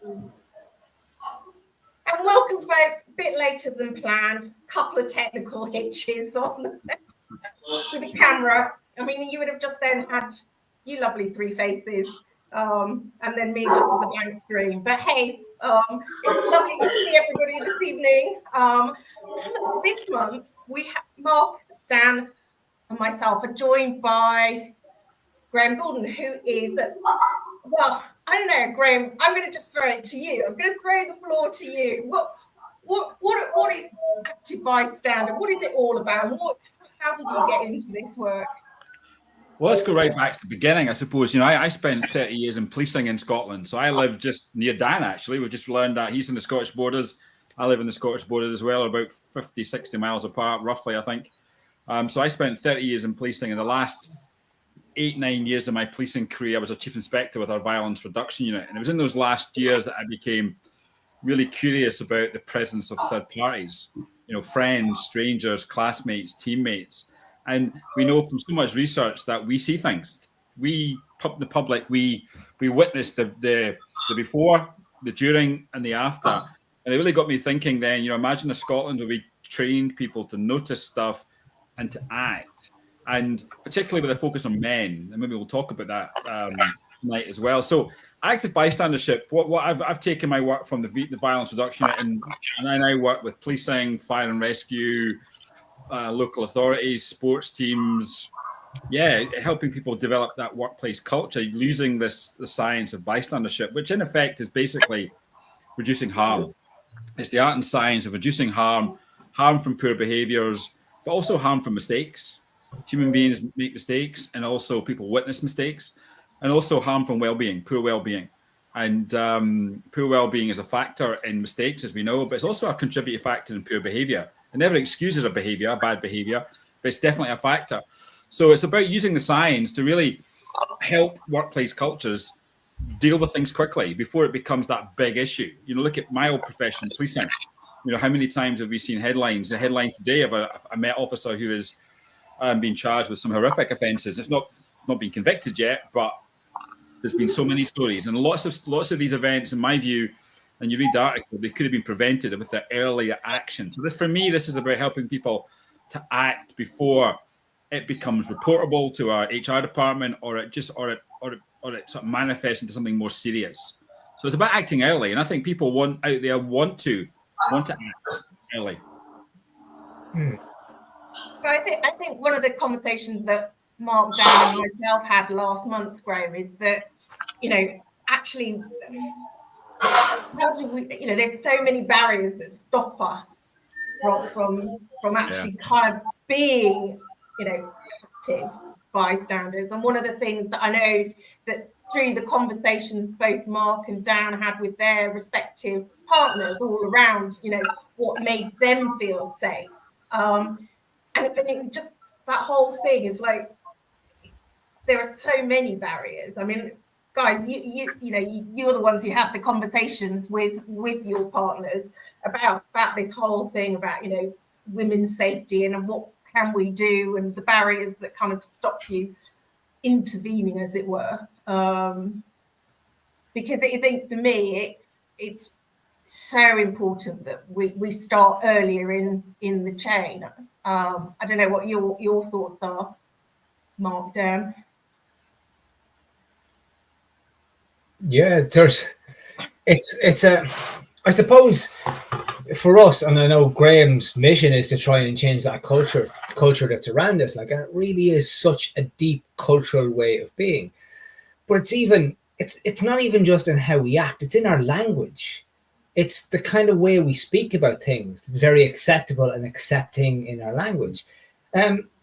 And welcome, folks. A bit later than planned. Couple of technical hitches on with the camera. I mean, you would have just then had you lovely three faces, and then me just as a blank screen. But hey, it's lovely to see everybody this evening. This month we have Mark, Dan, and myself are joined by Graham Gordon, who is, well, I don't know, Graham, I'm going to just throw it to you. I'm going to throw the floor to you. What is Active Bystander? What is it all about? How did you get into this work? Well, let's go right back to the beginning, I suppose. I spent 30 years in policing in Scotland. So I live just near Dan, actually. We've just learned that he's in the Scottish borders. I live in the Scottish borders as well, about 50, 60 miles apart, roughly, I think. So I spent 30 years in policing. In the last 8-9 years of my policing career, I was a chief inspector with our violence reduction unit. And it was in those last years that I became really curious about the presence of third parties, friends, strangers, classmates, teammates. And we know from so much research that we see things. The public, we witness the before, the during, and the after. And it really got me thinking then, imagine a Scotland where we trained people to notice stuff and to act. And particularly with a focus on men. And maybe we'll talk about that tonight as well. So active bystandership, what I've taken my work from the violence reduction and I now work with policing, fire and rescue, local authorities, sports teams, helping people develop that workplace culture using the science of bystandership, which in effect is basically reducing harm. It's the art and science of reducing harm from poor behaviors, but also harm from mistakes. Human beings make mistakes, and also people witness mistakes, and also harm from well-being, poor well-being. And poor well-being is a factor in mistakes, as we know, but it's also a contributing factor in poor behavior. It never excuses a bad behavior, but it's definitely a factor. So it's about using the science to really help workplace cultures deal with things quickly before it becomes that big issue. Look at my old profession, policing. How many times have we seen headlines? A headline today of a Met officer who is being charged with some horrific offences. It's not been convicted yet, but there's been so many stories and lots of these events, in my view. And you read the article, they could have been prevented with the earlier action. So for me, this is about helping people to act before it becomes reportable to our HR department, or it sort of manifests into something more serious. So it's about acting early, and I think people want to act early. I think one of the conversations that Mark, Dan, and myself had last month, Graham, is that actually, how do we? There's so many barriers that stop us from actually kind of being, active bystanders. And one of the things that I know that through the conversations both Mark and Dan had with their respective partners all around, what made them feel safe. And it just that whole thing is like there are so many barriers. I mean, guys, you're the ones who have the conversations with your partners about this whole thing about women's safety and what can we do and the barriers that kind of stop you intervening, as it were. Because I think for me, it's so important that we start earlier in the chain. I don't know what your thoughts are, Mark, Dan. Yeah, I suppose for us, and I know Graham's mission is to try and change that culture that's around us. Like, it really is such a deep cultural way of being. But it's not even just in how we act, it's in our language. It's the kind of way we speak about things. It's very acceptable and accepting in our language.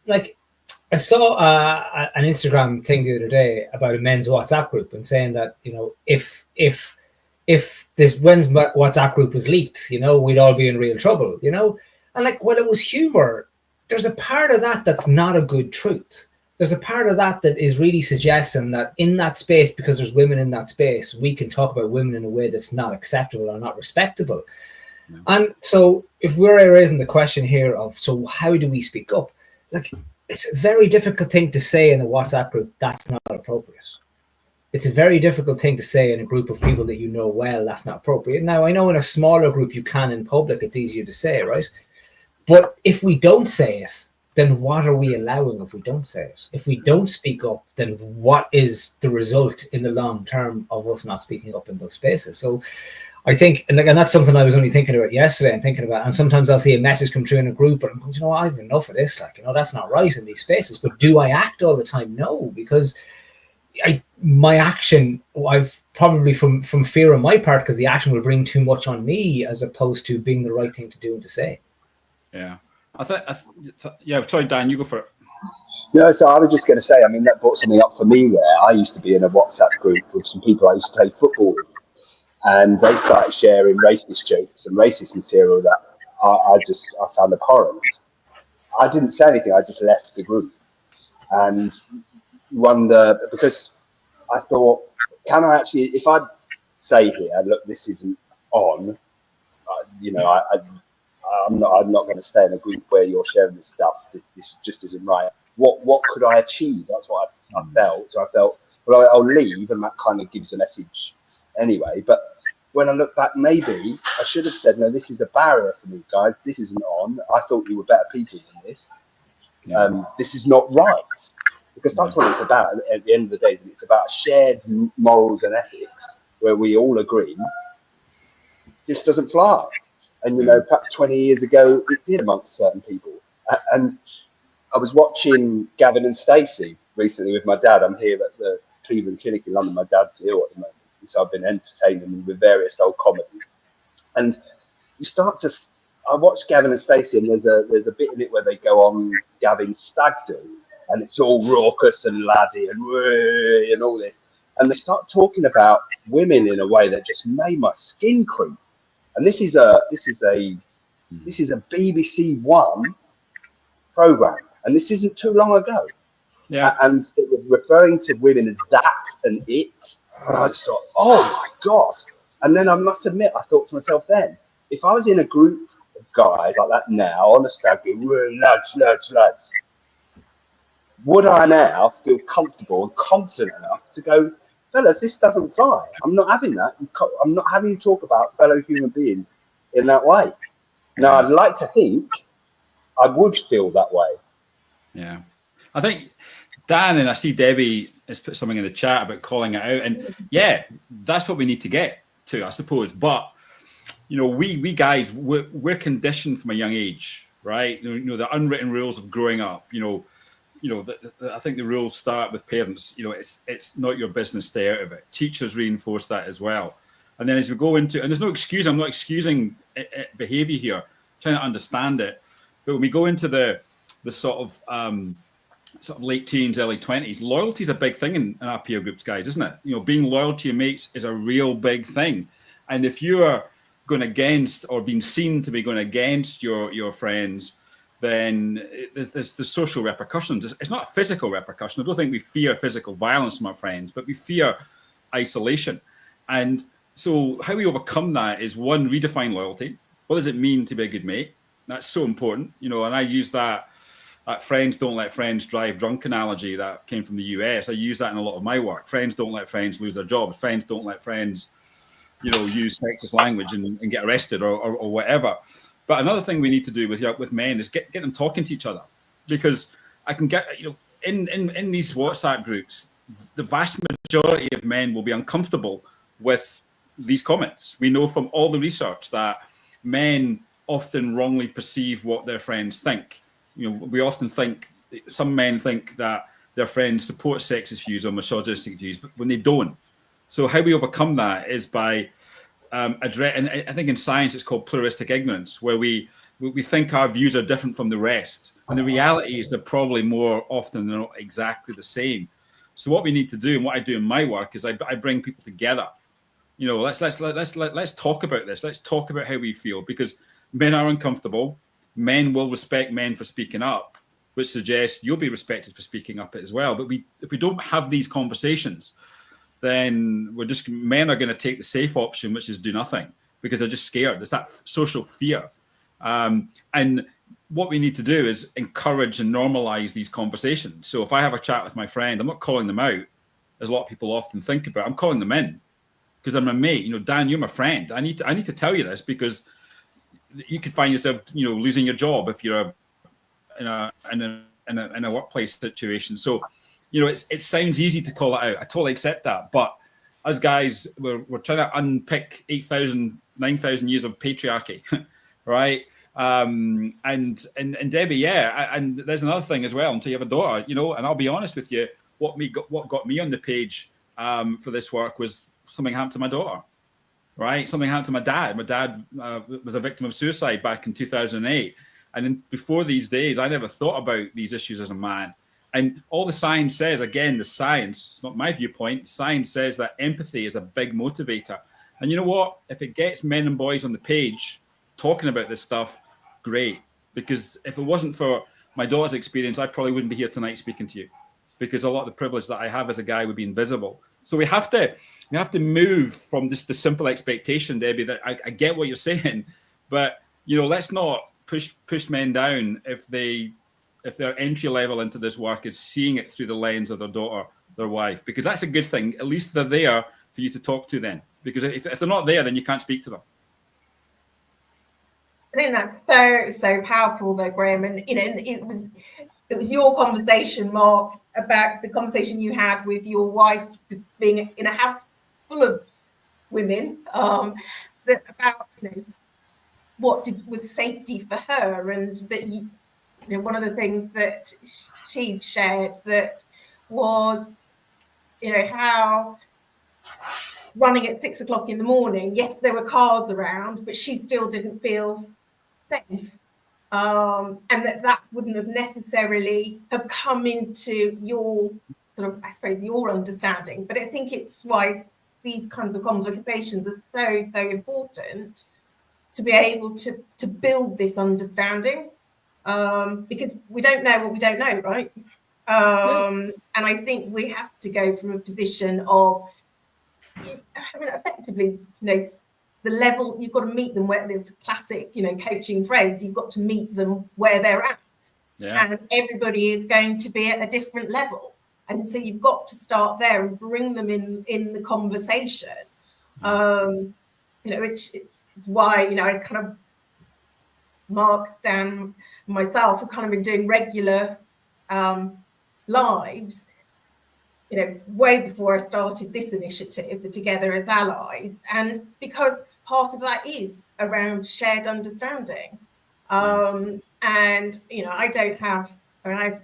Like, I saw an Instagram thing the other day about a men's WhatsApp group and saying that, if this men's WhatsApp group was leaked, we'd all be in real trouble, And like, while it was humor, there's a part of that that's not a good truth. There's a part of that that is really suggesting that in that space, because there's women in that space, we can talk about women in a way that's not acceptable or not respectable. Yeah. And so if we're raising the question here of, so how do we speak up? Like, it's a very difficult thing to say in a WhatsApp group that's not appropriate. it's a very difficult thing to say in a group of people that you know well. That's not appropriate. Now, I know in a smaller group you can in public, it's easier to say, right? But if we don't say it, then what are we allowing if we don't say it? If we don't speak up, then what is the result in the long term of us not speaking up in those spaces? So I think, and that's something I was only thinking about yesterday and thinking about, and sometimes I'll see a message come through in a group, but I'm going, I've enough of this. Like, that's not right in these spaces. But do I act all the time? No, because my action, I've probably from fear on my part, because the action will bring too much on me as opposed to being the right thing to do and to say. Yeah. Sorry, Dan, you go for it. No, so I was just going to say, I mean, that brought something up for me where I used to be in a WhatsApp group with some people I used to play football with, and they started sharing racist jokes and racist material that I found abhorrent. I didn't say anything, I just left the group. And wonder, because I thought, can I actually, if I say here, look, this isn't on, I'm not going to stay in a group where you're sharing this stuff. This just isn't right. What could I achieve? That's what I felt. So I felt, well, I'll leave, and that kind of gives a message anyway. But when I look back, maybe I should have said, no, this is a barrier for me, guys. This isn't on. I thought you were better people than this. This is not right. Because that's what it's about at the end of the day. It's about shared morals and ethics where we all agree this doesn't fly. And, perhaps 20 years ago, it did amongst certain people. And I was watching Gavin and Stacey recently with my dad. I'm here at the Cleveland Clinic in London. My dad's ill at the moment. So I've been entertaining them with various old comedies. And you start to... I watched Gavin and Stacey, and there's a bit in it where they go on Gavin's stag do. And it's all raucous and laddie and all this. And they start talking about women in a way that just made my skin creep. And this is a BBC One program, and this isn't too long ago. Yeah. And it was referring to women as that and it. And I just thought, oh my God. And then I must admit, I thought to myself then, if I was in a group of guys like that now on a stag do, lads, would I now feel comfortable and confident enough to go, fellas, this doesn't fly. I'm not having that. I'm not having you talk about fellow human beings in that way. Now, I'd like to think I would feel that way. Yeah. I think Dan, and I see Debbie has put something in the chat about calling it out. And yeah, that's what we need to get to, I suppose. But, we guys, we're conditioned from a young age, right? The unwritten rules of growing up, I think the rules start with parents. It's not your business, stay out of it. Teachers reinforce that as well. And then as we go into, and there's no excuse, I'm not excusing behavior here, trying to understand it. But when we go into the sort of late teens, early 20s, loyalty is a big thing in our peer groups, guys, isn't it? Being loyal to your mates is a real big thing. And if you are going against or being seen to be going against your friends, then there's the social repercussions. It's not a physical repercussion. I don't think we fear physical violence from our friends, but we fear isolation. And so how we overcome that is, one, redefine loyalty. What does it mean to be a good mate? That's so important, and I use that friends don't let friends drive drunk analogy that came from the US. I use that in a lot of my work. Friends don't let friends lose their jobs. Friends don't let friends, use sexist language and get arrested or whatever. But another thing we need to do with men is get them talking to each other, because I can get, in these WhatsApp groups, the vast majority of men will be uncomfortable with these comments. We know from all the research that men often wrongly perceive what their friends think. We often think, some men think that their friends support sexist views or misogynistic views, but when they don't. So how we overcome that is by address, and I think in science it's called pluralistic ignorance, where we think our views are different from the rest, and the reality is they're probably more often than not exactly the same. So what we need to do, and what I do in my work, is I bring people together. Let's talk about this. Let's talk about how we feel, because men are uncomfortable. Men will respect men for speaking up, which suggests you'll be respected for speaking up as well. But if we don't have these conversations, then men are going to take the safe option, which is do nothing, because they're just scared. There's that social fear. And what we need to do is encourage and normalize these conversations. So if I have a chat with my friend, I'm not calling them out. as a lot of people often think about. I'm calling them in because I'm a mate. You know, Dan, you're my friend. I need to tell you this because you could find yourself, you know, losing your job if you're in a workplace situation. So, you know, it sounds easy to call it out. I totally accept that. But as guys, we're trying to unpick 8,000, 9,000 years of patriarchy, right? And Debbie, yeah. And there's another thing as well. Until you have a daughter, you know, and I'll be honest with you, what got me on the page for this work was something happened to my daughter, right? Something happened to my dad. My dad was a victim of suicide back in 2008. And before these days, I never thought about these issues as a man. And all the science says, again, the science, it's not my viewpoint, science says that empathy is a big motivator. And you know what? If it gets men and boys on the page talking about this stuff, great. Because if it wasn't for my daughter's experience, I probably wouldn't be here tonight speaking to you. Because a lot of the privilege that I have as a guy would be invisible. So we have to move from just the simple expectation, Debbie, that I get what you're saying, but you know, let's not push men down if their entry level into this work is seeing it through the lens of their daughter, their wife, because that's a good thing. At least they're there for you to talk to then. Because if they're not there, then you can't speak to them. I think that's so powerful though, Graham. And you know, it was your conversation, Mark, about the conversation you had with your wife being in a house full of women, about, you know, what was safety for her, and that you know, one of the things that she shared that was, you know, how running at 6 o'clock in the morning, yes, there were cars around, but she still didn't feel safe. And that wouldn't have necessarily have come into your sort of, I suppose, your understanding. But I think it's why these kinds of conversations are so important, to be able to build this understanding, because we don't know what we don't know, right? And I think we have to go from a position of, I mean, effectively, you know, the level, you've got to meet them where there's a classic, you know, coaching phrase, you've got to meet them where they're at. Yeah. And everybody is going to be at a different level. And so you've got to start there and bring them in the conversation. You know, which is why, you know, I kind of, Mark, Dan, myself have kind of been doing regular lives, you know, way before I started this initiative, the Together as Allies, and because part of that is around shared understanding. And you know, I don't have, I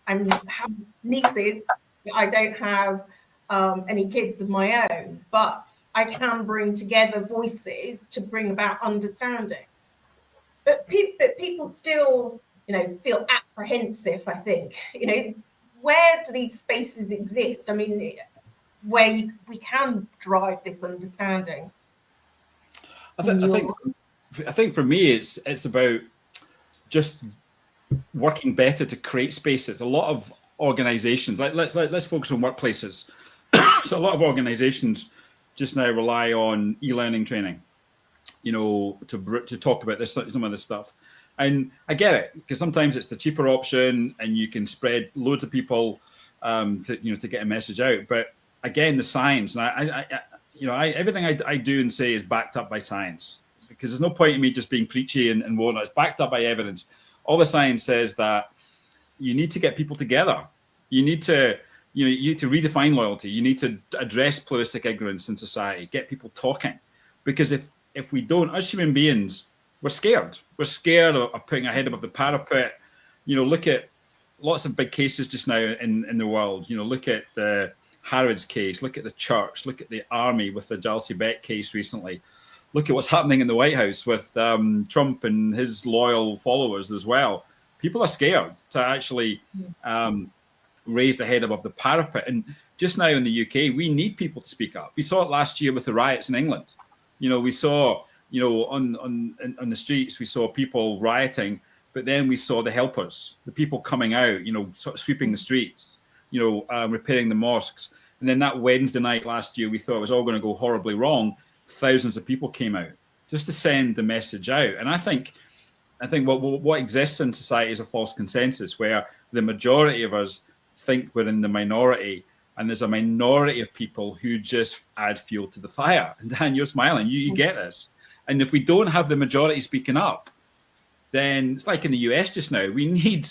have nieces, I don't have any kids of my own, but I can bring together voices to bring about understanding. But people still, you know, feel apprehensive, I think. You know, where do these spaces exist? I mean, where we can drive this understanding? I think for me, it's about just working better to create spaces. A lot of organizations, let's focus on workplaces. So a lot of organizations just now rely on e-learning training, you know, to talk about this, some of this stuff. And I get it, because sometimes it's the cheaper option and you can spread loads of people to get a message out. But again, the science, and everything I do and say is backed up by science, because there's no point in me just being preachy and whatnot. It's backed up by evidence. All the science says that you need to get people together. You need to redefine loyalty. You need to address pluralistic ignorance in society, get people talking. Because if we don't, as human beings, we're scared. We're scared of putting our head above the parapet. You know, look at lots of big cases just now in the world. You know, look at the Harrods case, look at the church, look at the army with the Jalsi Beck case recently. Look at what's happening in the White House with Trump and his loyal followers as well. People are scared to actually raise the head above the parapet. And just now in the UK, we need people to speak up. We saw it last year with the riots in England. You know, we saw, you know, on the streets, we saw people rioting, but then we saw the helpers, the people coming out, you know, sort of sweeping the streets, you know, repairing the mosques. And then that Wednesday night last year, we thought it was all going to go horribly wrong. Thousands of people came out just to send the message out. And I think what exists in society is a false consensus where the majority of us think we're in the minority, and there's a minority of people who just add fuel to the fire. And Dan, you're smiling. You get this. And if we don't have the majority speaking up, then it's like in the US just now. We need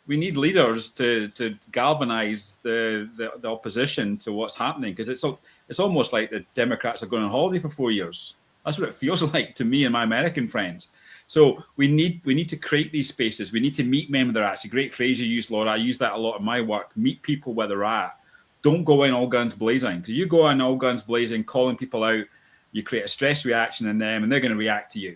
leaders to galvanize the opposition to what's happening, because it's almost like the Democrats are going on holiday for 4 years. That's what it feels like to me and my American friends. So we need to create these spaces. We need to meet men where they're at. It's a great phrase you use, Laura. I use that a lot in my work. Meet people where they're at. Don't go in all guns blazing. Because you go in all guns blazing, calling people out, you create a stress reaction in them, and they're going to react to you.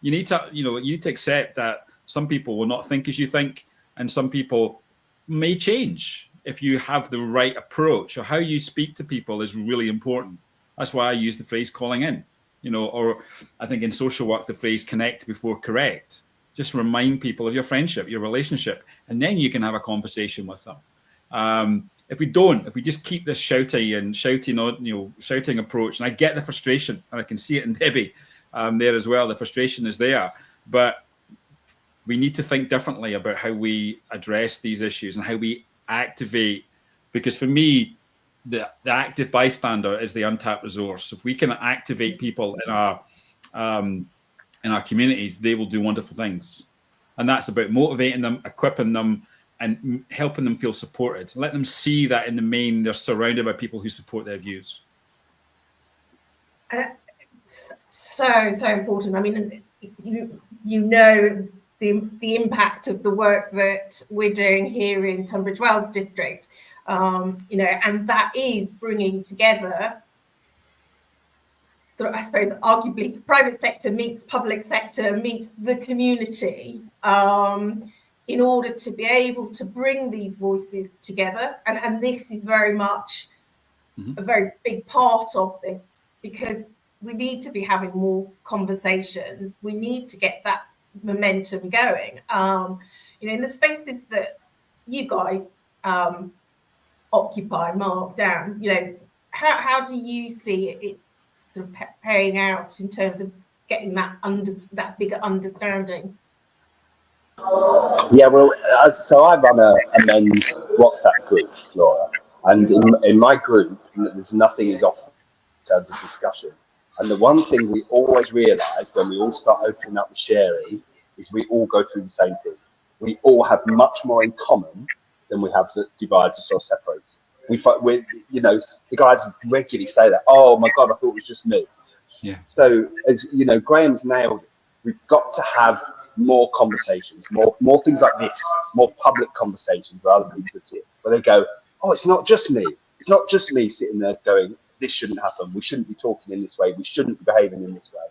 You need to accept that some people will not think as you think, and some people may change if you have the right approach. Or how you speak to people is really important. That's why I use the phrase calling in, or I think in social work, the phrase connect before correct. Just remind people of your friendship, your relationship, and then you can have a conversation with them. If we just keep this shouting approach, and I get the frustration, and I can see it in Debbie there as well. The frustration is there, but we need to think differently about how we address these issues and how we activate. Because for me, the active bystander is the untapped resource. If we can activate people in our communities, they will do wonderful things. And that's about motivating them, equipping them, and helping them feel supported. Let them see that in the main, they're surrounded by people who support their views. So important. I mean, the impact of the work that we're doing here in Tunbridge Wells district, and that is bringing together, sort of, I suppose, arguably private sector meets public sector meets the community, in order to be able to bring these voices together. And this is very much a very big part of this, because we need to be having more conversations. We need to get that momentum going. In the spaces that you guys occupy, Mark, Dan, how do you see it sort of paying out in terms of getting that bigger understanding? Yeah, well, so I run a men's WhatsApp group, Laura, and in my group, there's nothing is off in terms of discussion. And the one thing we always realise when we all start opening up and sharing is we all go through the same things. We all have much more in common than we have that divides us or separates us. The guys regularly say that, oh my God, I thought it was just me. Yeah. So, as you know, Graham's nailed it. We've got to have more conversations, more things like this, more public conversations rather than people see it, where they go, oh, it's not just me. It's not just me sitting there going, this shouldn't happen. We shouldn't be talking in this way. We shouldn't be behaving in this way.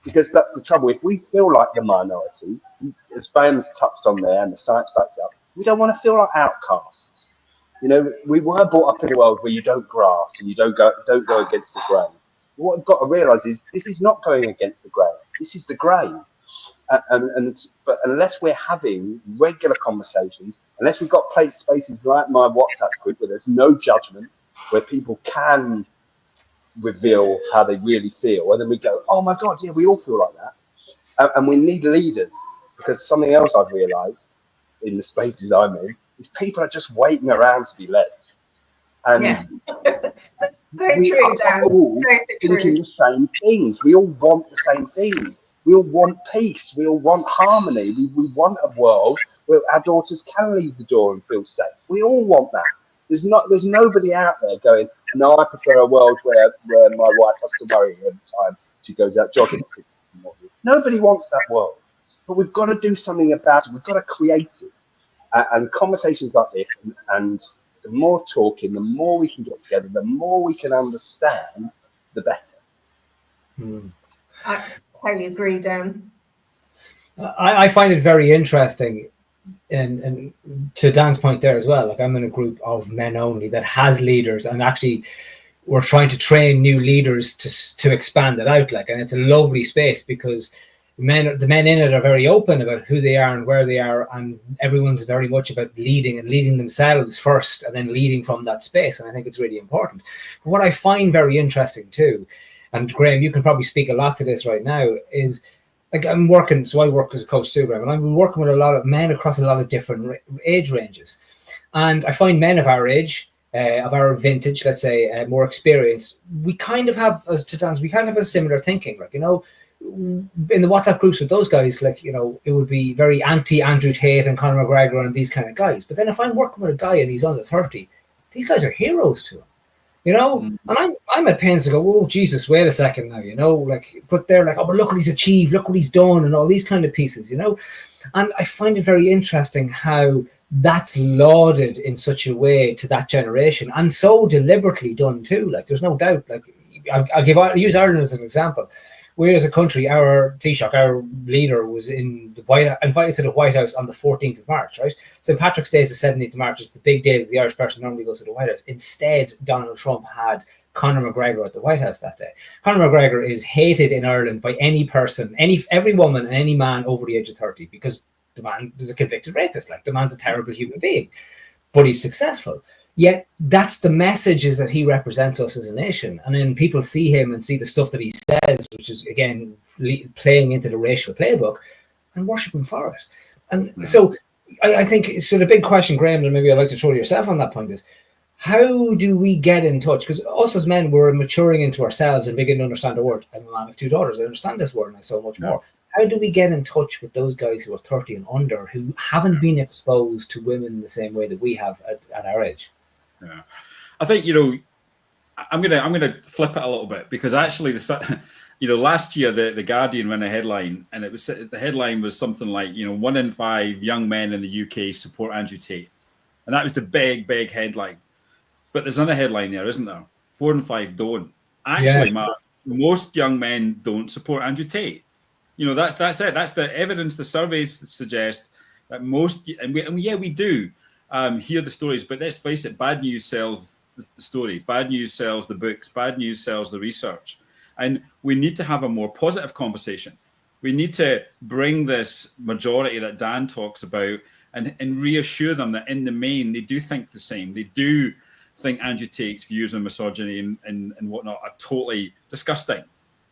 Because that's the trouble. If we feel like the minority, as Graham's touched on there and the science backs up, we don't want to feel like outcasts. We were brought up in a world where you don't grasp and you don't go against the grain. What we've got to realise is this is not going against the grain. This is the grain. But unless we're having regular conversations, unless we've got spaces like my WhatsApp group where there's no judgment, where people can reveal how they really feel, and then we go, oh my God, yeah, we all feel like that. And we need leaders, because something else I've realised in the spaces I'm in is people are just waiting around to be led. And yeah. Very true, Dan. All thinking the same things. We all want the same thing. We all want peace. We all want harmony. We want a world where our daughters can leave the door and feel safe. We all want that. There's nobody out there going, no, I prefer a world where my wife has to worry every time she goes out jogging. Nobody wants that world. But we've got to do something about it. We've got to create it. And conversations like this, and the more talking, the more we can get together, the more we can understand, the better. I totally agree, Dan. I find it very interesting, and to Dan's point there as well, like I'm in a group of men only that has leaders, and actually we're trying to train new leaders to expand it out, and it's a lovely space because the men in it are very open about who they are and where they are, and everyone's very much about leading themselves first and then leading from that space, and I think it's really important. But what I find very interesting too, and Graham, you can probably speak a lot to this right now, is like I work as a coach too, Graham, and I've been working with a lot of men across a lot of different age ranges. And I find men of our age of our vintage, let's say, more experienced, we kind of have, as to Dan's, we kind of have a similar thinking. Like, you know, in the WhatsApp groups with those guys, like, you know, it would be very anti Andrew Tate and Conor McGregor and these kind of guys. But then if I'm working with a guy and he's under 30, these guys are heroes to him, you know. And I'm at pains to go, oh Jesus, wait a second now, you know, like, but they're like, oh, but look what he's achieved, look what he's done, and all these kind of pieces, you know. And I find it very interesting how that's lauded in such a way to that generation, and so deliberately done too. Like, there's no doubt. Like, I'll use Ireland as an example. We as a country, our Taoiseach, our leader, was invited to the White House on the 14th of March, right? St. Patrick's Day is the 17th of March. It's the big day that the Irish person normally goes to the White House. Instead, Donald Trump had Conor McGregor at the White House that day. Conor McGregor is hated in Ireland by any person, every woman and any man over the age of 30, because the man is a convicted rapist. Like, the man's a terrible human being, but he's successful. Yet that's the message, is that he represents us as a nation. And then people see him and see the stuff that he says, which is, again, playing into the racial playbook, and worship him for it. And so I think, so the big question, Graham, and maybe I'd like to throw to yourself on that point, is how do we get in touch? Because us as men, we're maturing into ourselves and beginning to understand the word. I'm a man of two daughters. I understand this word and I so much more. How do we get in touch with those guys who are 30 and under, who haven't been exposed to women the same way that we have at our age? Yeah, I think, you know, I'm gonna flip it a little bit, because actually, you know, last year the Guardian ran a headline, and the headline was something like, you know, 1 in 5 young men in the UK support Andrew Tate, and that was the big headline. But there's another headline there, isn't there? 4 in 5 don't. Actually, Mark, most young men don't support Andrew Tate. You know, that's it. That's the evidence. The surveys suggest that most, and we do hear the stories, but let's face it, bad news sells the story. Bad news sells the books. Bad news sells the research. And we need to have a more positive conversation. We need to bring this majority that Dan talks about and reassure them that in the main, they do think the same. They do think Andrew Tate's views on misogyny and whatnot are totally disgusting,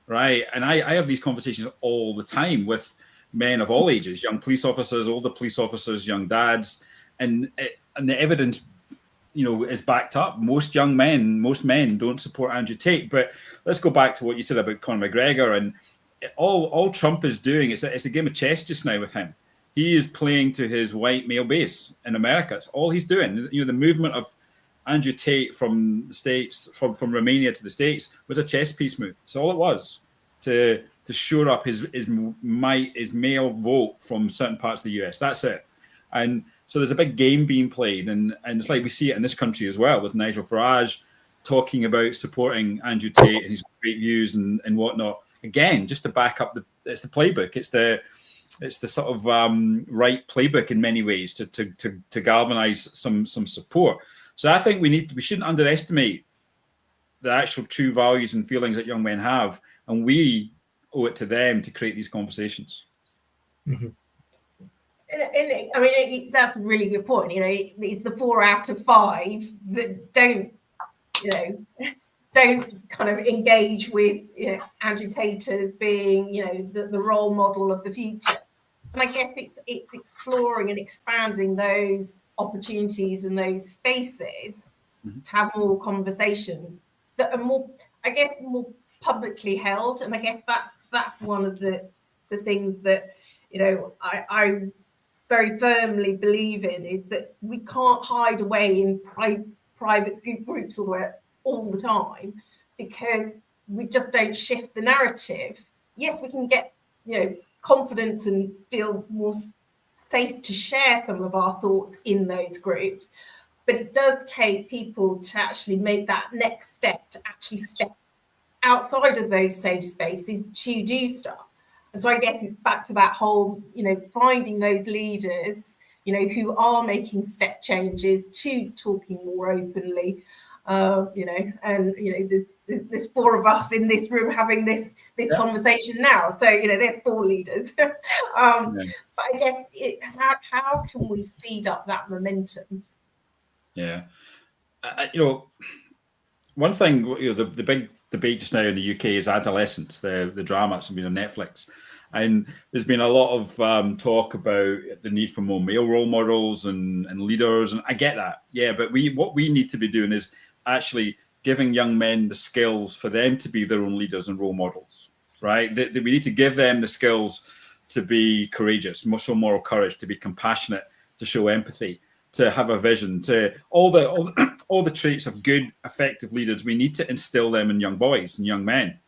right? And I have these conversations all the time with men of all ages, young police officers, older police officers, young dads, and the evidence, you know, is backed up. Most men don't support Andrew Tate. But let's go back to what you said about Conor McGregor, and all Trump is doing is it's a game of chess just now with him. He is playing to his white male base in America. It's all he's doing. You know, the movement of Andrew Tate from the States, from Romania to the States, was a chess piece move. That's all it was, to shore up his male vote from certain parts of the US. That's it. And so there's a big game being played, and it's like we see it in this country as well, with Nigel Farage talking about supporting Andrew Tate and his great views and whatnot. Again, just to back up it's the playbook. It's the sort of right playbook in many ways to galvanize some support. So I think we shouldn't underestimate the actual true values and feelings that young men have, and we owe it to them to create these conversations. Mm-hmm. And I mean, that's a really good point. You know, it's the 4 out of 5 that don't kind of engage with, you know, Andrew Tate as being, you know, the role model of the future. And I guess it's exploring and expanding those opportunities and those spaces to have more conversations that are more publicly held. And I guess that's one of the things that, you know, I very firmly believe in, is that we can't hide away in private groups all the time, because we just don't shift the narrative. Yes, we can get, you know, confidence and feel more safe to share some of our thoughts in those groups, but it does take people to actually make that next step, to actually step outside of those safe spaces to do stuff. And so I guess it's back to that whole, you know, finding those leaders, you know, who are making step changes to talking more openly, you know, and, you know, there's 4 of us in this room having this conversation now. So, you know, there's 4 leaders. But I guess it's how can we speed up that momentum? Yeah. You know, one thing, you know, the big debate just now in the UK is Adolescence, the drama that's been on Netflix. And there's been a lot of talk about the need for more male role models and leaders. And I get that. Yeah, but what we need to be doing is actually giving young men the skills for them to be their own leaders and role models, right? We need to give them the skills to be courageous, show moral courage, to be compassionate, to show empathy, to have a vision, to all the traits of good, effective leaders. We need to instill them in young boys and young men,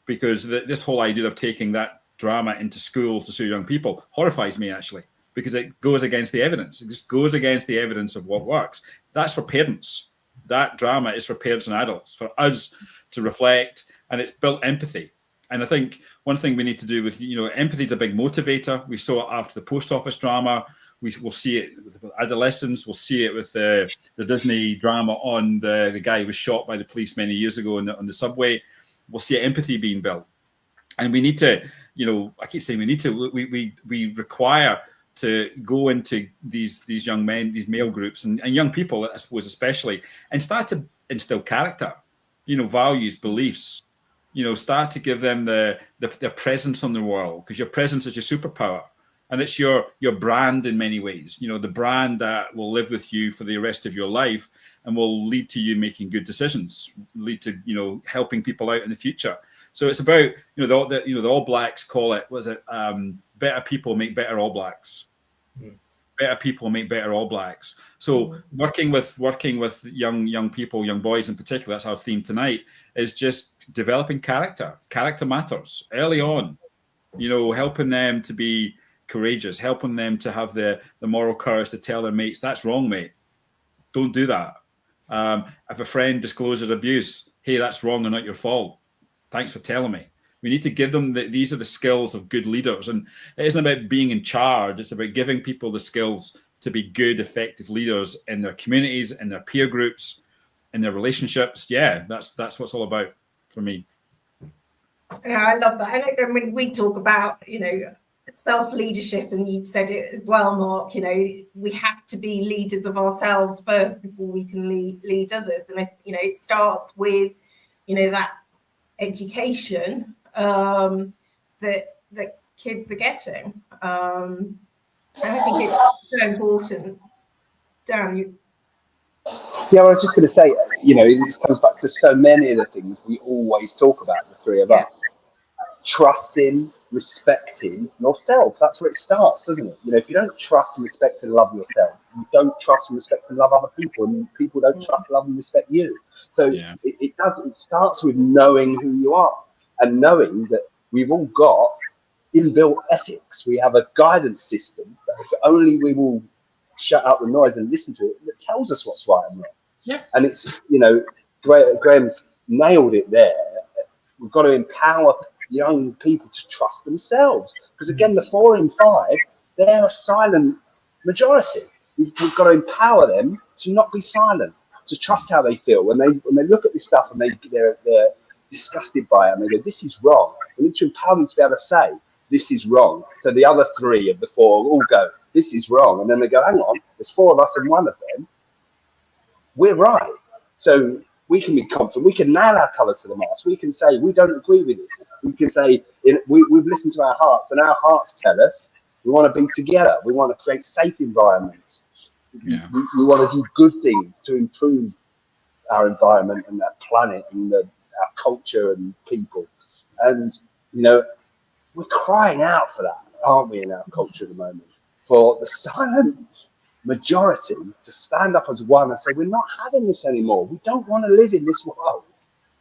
because this whole idea of taking that drama into schools to show young people horrifies me, actually, because it goes against the evidence. It just goes against the evidence of what works. That's for parents. That drama is for parents and adults, for us to reflect, and it's built empathy. And I think one thing we need to do with, empathy is a big motivator. We saw it after the post office drama. We'll see it with adolescents. We'll see it with the Disney drama on the guy who was shot by the police many years ago on the subway. We'll see empathy being built. And we need to, I keep saying we require to go into these young men, these male groups and young people, I suppose, especially, and start to instill character, values, beliefs, start to give them their presence on the world, because your presence is your superpower. And it's your brand in many ways, the brand that will live with you for the rest of your life and will lead to you making good decisions, lead to, helping people out in the future. So it's about, the All Blacks call it, better people make better All Blacks. Better people make better All Blacks. So working with young people, young boys in particular, that's our theme tonight, is just developing character. Character matters early on, helping them to be courageous, helping them to have the moral courage to tell their mates, that's wrong, mate. Don't do that. If a friend discloses abuse, hey, that's wrong and not your fault. Thanks for telling me. We need to give them these are the skills of good leaders. And it isn't about being in charge. It's about giving people the skills to be good, effective leaders in their communities, in their peer groups, in their relationships. Yeah, that's what it's all about for me. Yeah, I love that. I mean, we talk about, self-leadership, and you've said it as well, Mark, we have to be leaders of ourselves first before we can lead others. And, it starts with, that education that kids are getting. And I think it's so important. Dan, Yeah, I was just going to say, it comes back to so many of the things we always talk about, the three of us. Trusting, respecting yourself. That's where it starts, doesn't it? If you don't trust and respect and love yourself, you don't trust and respect and love other people, and people don't trust, love, and respect you. So it starts with knowing who you are and knowing that we've all got inbuilt ethics. We have a guidance system that if only we will shut out the noise and listen to it, that tells us what's right and wrong. Yeah. And it's, Graham's nailed it there. We've got to empower young people to trust themselves, because again, the 4 in 5, they're a silent majority. We've got to empower them to not be silent, to trust how they feel when they look at this stuff and they're disgusted by it and they go, this is wrong. We need to empower them to be able to say, this is wrong. So the other 3 of the 4 all go, this is wrong, and then they go, hang on, there's 4 of us and one of them, we're right. So we can be confident. We can nail our colours to the mast. We can say we don't agree with this. We can say we've listened to our hearts, and our hearts tell us we want to be together. We want to create safe environments. Yeah. We want to do good things to improve our environment and that planet and our culture and people. And we're crying out for that, aren't we, in our culture at the moment, for the silent majority to stand up as one and say, we're not having this anymore. We don't want to live in this world.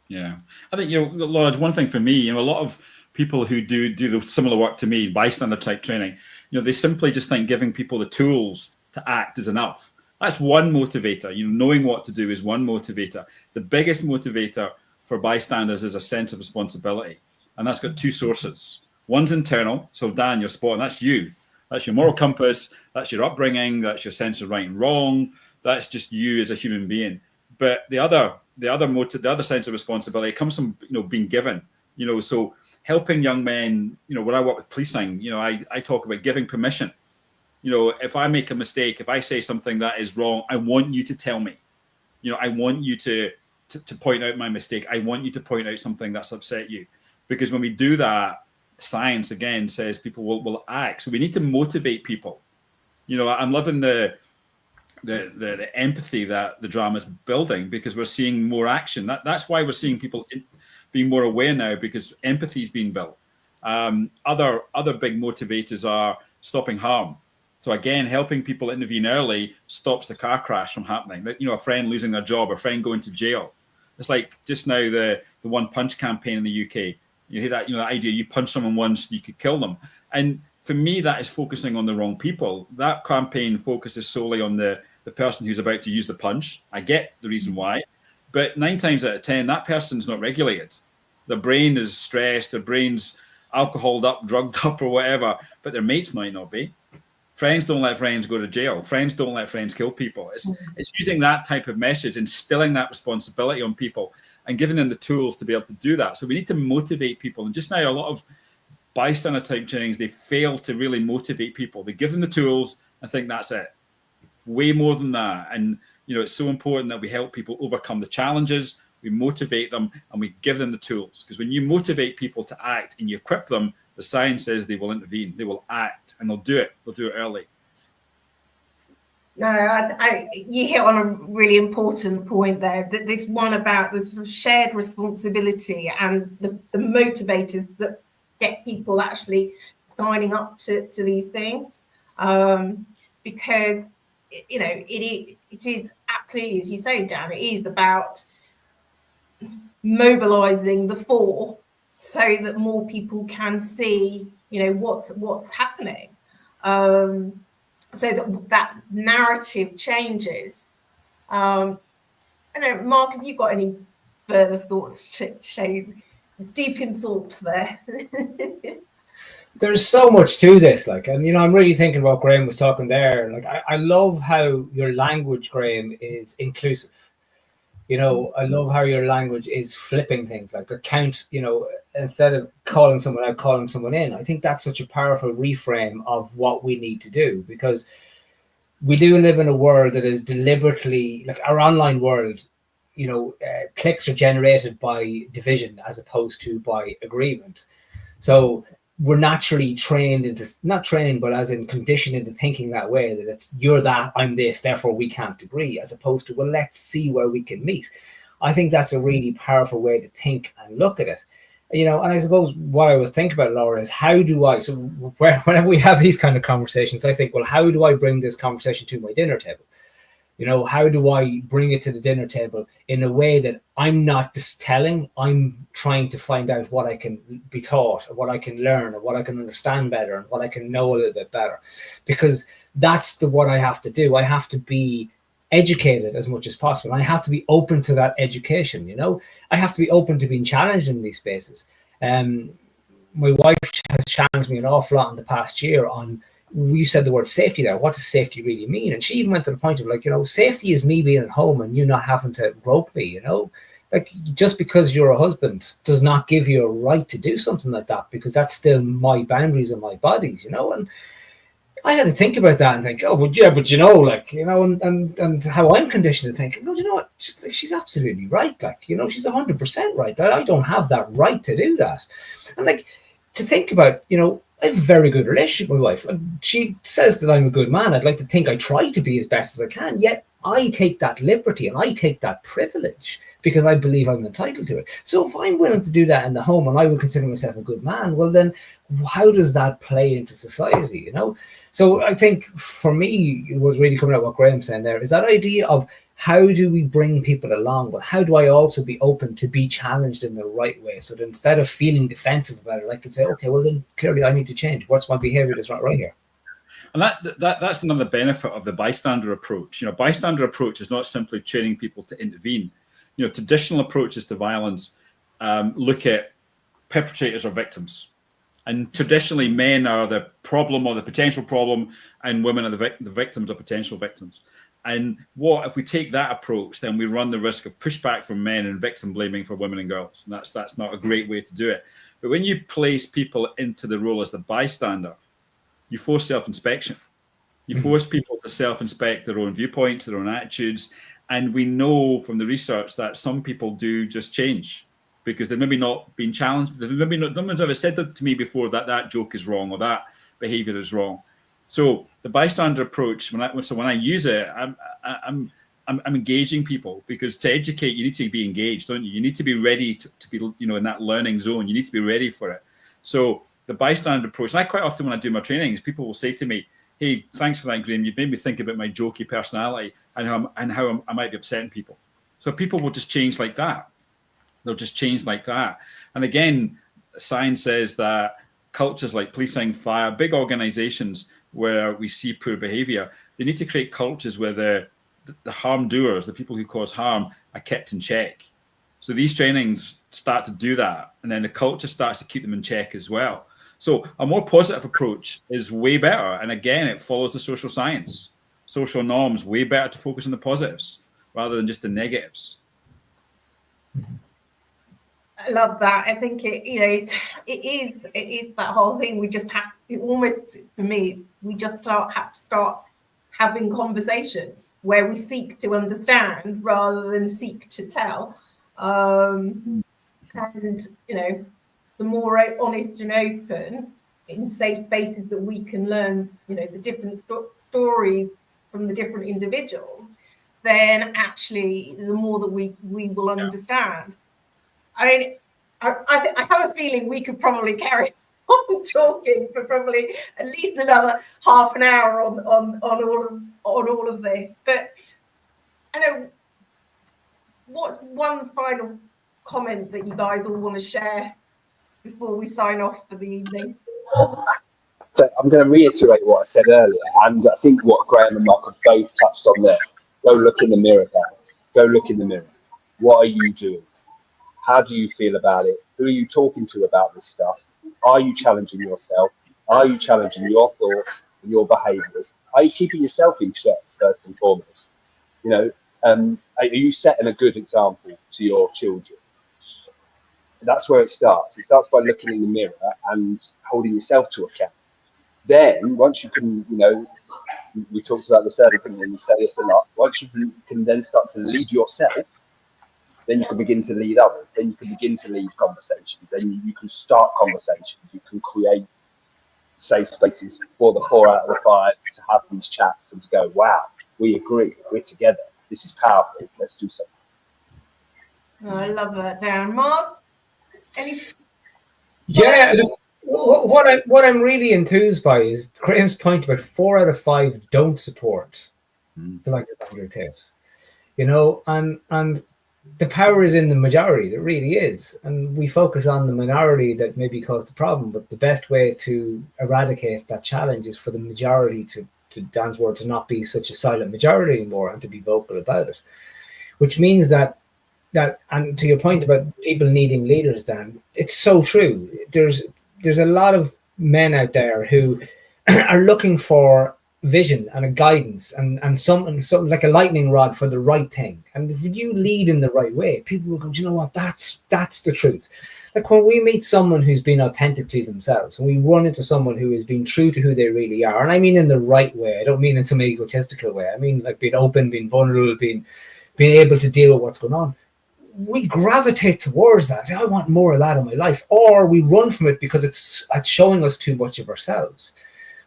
Yeah. I think, Laura, one thing for me, a lot of people who do the similar work to me, bystander type training, they simply just think giving people the tools to act is enough. That's one motivator. Knowing what to do is one motivator. The biggest motivator for bystanders is a sense of responsibility. And that's got 2 sources. One's internal. So Dan, you're spot on. That's you. That's your moral compass. That's your upbringing. That's your sense of right and wrong. That's just you as a human being. But the other sense of responsibility comes from being given. So helping young men. When I work with policing, I talk about giving permission. If I make a mistake, if I say something that is wrong, I want you to tell me. I want you to to point out my mistake. I want you to point out something that's upset you. Because when we do that, science, again, says people will act. So we need to motivate people. You know, I'm loving the empathy that the drama is building, because we're seeing more action. That's why we're seeing people being more aware now, because empathy is being built. Other big motivators are stopping harm. So again, helping people intervene early stops the car crash from happening. You know, a friend losing their job, a friend going to jail. It's like just now the One Punch campaign in the UK. You hear that, you know, that idea, you punch someone once, you could kill them. And for me, that is focusing on the wrong people. That campaign focuses solely on the person who's about to use the punch. I get the reason why, but 9 times out of 10, that person's not regulated. Their brain is stressed, their brain's alcoholed up, drugged up or whatever, but their mates might not be. Friends don't let friends go to jail. Friends don't let friends kill people. It's using that type of message, instilling that responsibility on people and giving them the tools to be able to do that. So we need to motivate people. And just now, a lot of bystander type trainings, they fail to really motivate people. They give them the tools and think that's it. Way more than that. And, you know, it's so important that we help people overcome the challenges, we motivate them, and we give them the tools. Because when you motivate people to act and you equip them, the science says they will intervene, they will act, and they'll do it. They'll do it early. No, you hit on a really important point there. That this one about the sort of shared responsibility and the motivators that get people actually signing up to these things, because you know it is absolutely, as you say, Dan, it is about mobilizing the four so that more people can see, you know, what's happening, so that narrative changes. I don't know, Mark, have you got any further thoughts to show deep in thought there? There's so much to this, like, and you know, I'm really thinking about Graham was talking there. Like, I love how your language, Graham, is inclusive. You know, I love how your language is flipping things, like the count, you know, instead of calling someone out, calling someone in. I think that's such a powerful reframe of what we need to do, because we do live in a world that is deliberately, like our online world, you know, clicks are generated by division as opposed to by agreement. So we're naturally trained into, not trained, but as in conditioned into thinking that way, that it's you're that, I'm this, therefore we can't agree, as opposed to, well, let's see where we can meet. I think that's a really powerful way to think and look at it. You know, and I suppose what I was thinking about, Laura, is how do I, so whenever we have these kind of conversations, I think, well, how do I bring this conversation to my dinner table? You know, how do I bring it to the dinner table in a way that I'm not just telling, I'm trying to find out what I can be taught, or what I can learn, or what I can understand better, and what I can know a little bit better. Because that's what I have to do. I have to be educated as much as possible. I have to be open to that education, you know. I have to be open to being challenged in these spaces. My wife has challenged me an awful lot in the past year on, you said the word safety there. What does safety really mean? And she even went to the point of, like, you know, safety is me being at home and you not having to grope me, you know? Like, just because you're a husband does not give you a right to do something like that, because that's still my boundaries and my bodies, you know? And I had to think about that and think, oh, well, yeah, but you know, like, you know, and how I'm conditioned to think, no, you know what? She's absolutely right. Like, you know, she's 100% right. I don't have that right to do that. And like, to think about, you know, I have a very good relationship with my wife. And she says that I'm a good man. I'd like to think I try to be as best as I can. Yet I take that liberty and I take that privilege because I believe I'm entitled to it. So if I'm willing to do that in the home and I would consider myself a good man, well, then how does that play into society, you know? So I think for me, it was really coming out what Graham's saying there is that idea of how do we bring people along, but how do I also be open to be challenged in the right way? So that instead of feeling defensive about it, I can say, okay, well, then clearly I need to change. What's my behavior that's not right here? And that's another benefit of the bystander approach. You know, bystander approach is not simply training people to intervene. You know, traditional approaches to violence look at perpetrators or victims. And traditionally, men are the problem or the potential problem, and women are the victims or potential victims. And what if we take that approach, then we run the risk of pushback from men and victim blaming for women and girls. And that's not a great way to do it. But when you place people into the role as the bystander, you force self-inspection. You force people to self-inspect their own viewpoints, their own attitudes, And we know from the research that some people do just change because they've maybe not been challenged. Maybe no one's ever said that to me before that that joke is wrong or that behavior is wrong. So the bystander approach, when I use it, I'm engaging people, because to educate, you need to be engaged, don't you? You need to be ready to be, in that learning zone. You need to be ready for it. So the bystander approach, and I quite often when I do my trainings, people will say to me, "Hey, thanks for that, Graham. You've made me think about my jokey personality and how I might be upsetting people." So people will just change like that. They'll just change like that. And again, science says that cultures like policing, fire, big organizations where we see poor behavior, they need to create cultures where the harm doers, the people who cause harm, are kept in check. So these trainings start to do that. And then the culture starts to keep them in check as well. So a more positive approach is way better. And again, it follows the social science. Social norms, way better to focus on the positives rather than just the negatives. I love that. I think it is that whole thing. We just have to, almost, for me, we just have to start having conversations where we seek to understand rather than seek to tell. And the more honest and open in safe spaces that we can learn, the different stories from the different individuals, then actually the more that we will understand. I mean, I have a feeling we could probably carry on talking for probably at least another half an hour on all of this. But I know, what's one final comment that you guys all want to share before we sign off for the evening? So I'm going to reiterate what I said earlier, and I think what Graham and Mark have both touched on there. Go look in the mirror, guys. Go look in the mirror. What are you doing? How do you feel about it? Who are you talking to about this stuff? Are you challenging yourself? Are you challenging your thoughts and your behaviours? Are you keeping yourself in check first and foremost? Are you setting a good example to your children? That's where it starts. It starts by looking in the mirror and holding yourself to account. Then, once you can, we talked about this earlier, when we say this a lot, once you can then start to lead yourself, then you can begin to lead others. Then you can begin to lead conversations. Then you can start conversations. You can create safe spaces for the 4 out of the 5 to have these chats and to go, wow, we agree, we're together. This is powerful. Let's do something. Oh, I love that, Darren. Mark, any? Yeah, what I'm really enthused by is Graham's point about 4 out of 5 don't support the likes of Andrew Tate. And the power is in the majority. There really is. And we focus on the minority that maybe caused the problem, but the best way to eradicate that challenge is for the majority to Dan's word, to not be such a silent majority anymore and to be vocal about it. Which means that, and to your point about people needing leaders, Dan, it's so true. There's a lot of men out there who are looking for vision and a guidance and something like a lightning rod for the right thing. And if you lead in the right way, people will go, do you know what, that's the truth. Like when we meet someone who's been authentically themselves, and we run into someone who has been true to who they really are, and I mean in the right way, I don't mean in some egotistical way, I mean like being open, being vulnerable, being able to deal with what's going on, we gravitate towards that. Say, I want more of that in my life. Or we run from it because it's showing us too much of ourselves.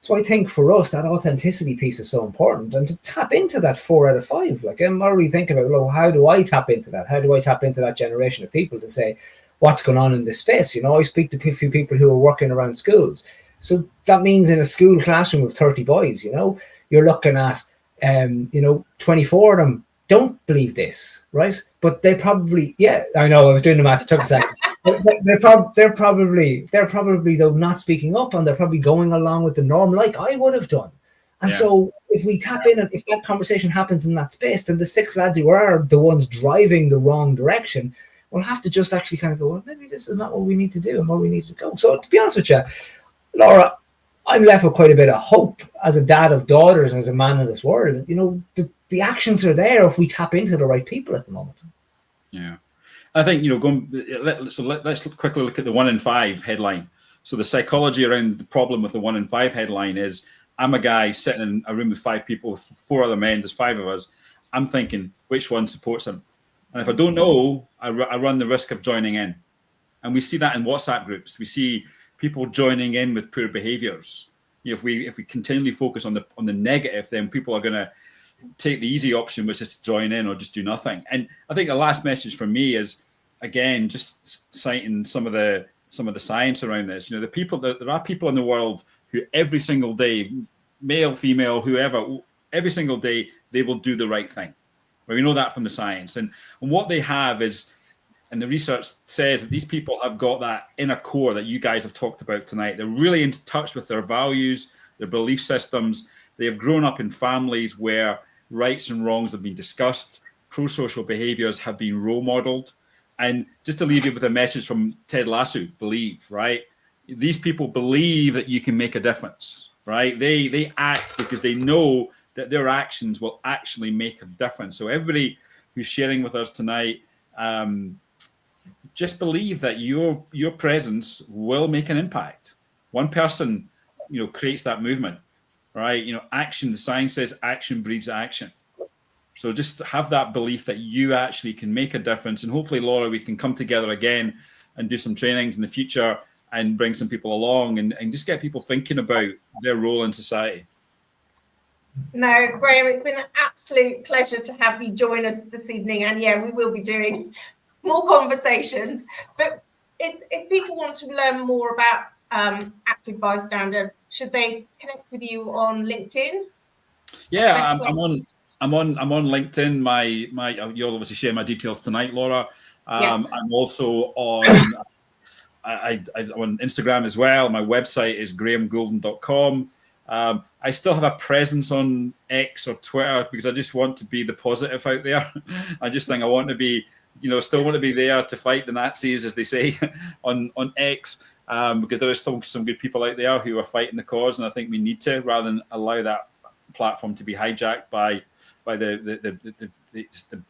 So I think for us, that authenticity piece is so important. And to tap into that 4 out of 5, like I'm already thinking about, well, how do I tap into that? How do I tap into that generation of people to say, what's going on in this space? I speak to a few people who are working around schools. So that means in a school classroom with 30 boys, you're looking at, 24 of them don't believe this, right? But they probably, I know I was doing the math, it took a second. They're probably though not speaking up, and they're probably going along with the norm like I would have done. And so if we tap in and if that conversation happens in that space, then the 6 lads who are the ones driving the wrong direction will have to just actually kind of go, well, maybe this is not what we need to do and where we need to go. So to be honest with you, Laura, I'm left with quite a bit of hope as a dad of daughters and as a man in this world. The actions are there if we tap into the right people at the moment. Yeah. I think, let's quickly look at the 1 in 5 headline. So the psychology around the problem with the 1 in 5 headline is, I'm a guy sitting in a room with 5 people, 4 other men, there's 5 of us. I'm thinking which one supports them. And if I don't know, I run the risk of joining in. And we see that in WhatsApp groups. We see people joining in with poor behaviors. If we continually focus on the negative, then people are going to take the easy option, which is to join in or just do nothing. And I think the last message for me is, again, just citing some of the science around this. There are people in the world who every single day, male, female, whoever, every single day they will do the right thing. Well, we know that from the science, and what they have is, and the research says that these people have got that inner core that you guys have talked about tonight. They're really in touch with their values, their belief systems. They have grown up in families where rights and wrongs have been discussed, pro-social behaviors have been role modeled. And just to leave you with a message from Ted Lasso, believe, right? These people believe that you can make a difference, right? They act because they know that their actions will actually make a difference. So everybody who's sharing with us tonight, just believe that your presence will make an impact. One person, creates that movement, right? Action, the science says action breeds action. So just have that belief that you actually can make a difference. And hopefully, Laura, we can come together again and do some trainings in the future and bring some people along and just get people thinking about their role in society. No, Graham, it's been an absolute pleasure to have you join us this evening. And yeah, we will be doing more conversations. But if people want to learn more about Active Bystander, should they connect with you on LinkedIn? Yeah, I'm on LinkedIn. You'll obviously share my details tonight, Laura. I'm also on I'm on Instagram as well. My website is grahamgolden.com. I still have a presence on X or Twitter because I just want to be the positive out there. I just think I want to be, still want to be there to fight the Nazis, as they say, on X, because there are still some good people out there who are fighting the cause, and I think we need to, rather than allow that platform to be hijacked by the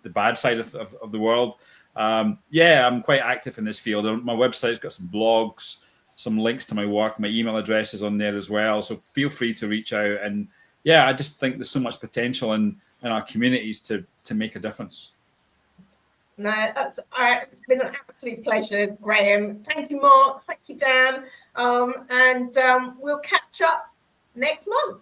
bad side of the world. I'm quite active in this field. My website's got some blogs, some links to my work. My email address is on there as well. So feel free to reach out. And I just think there's so much potential in our communities to make a difference. No, that's it's been an absolute pleasure, Graham. Thank you, Mark. Thank you, Dan. And we'll catch up next month.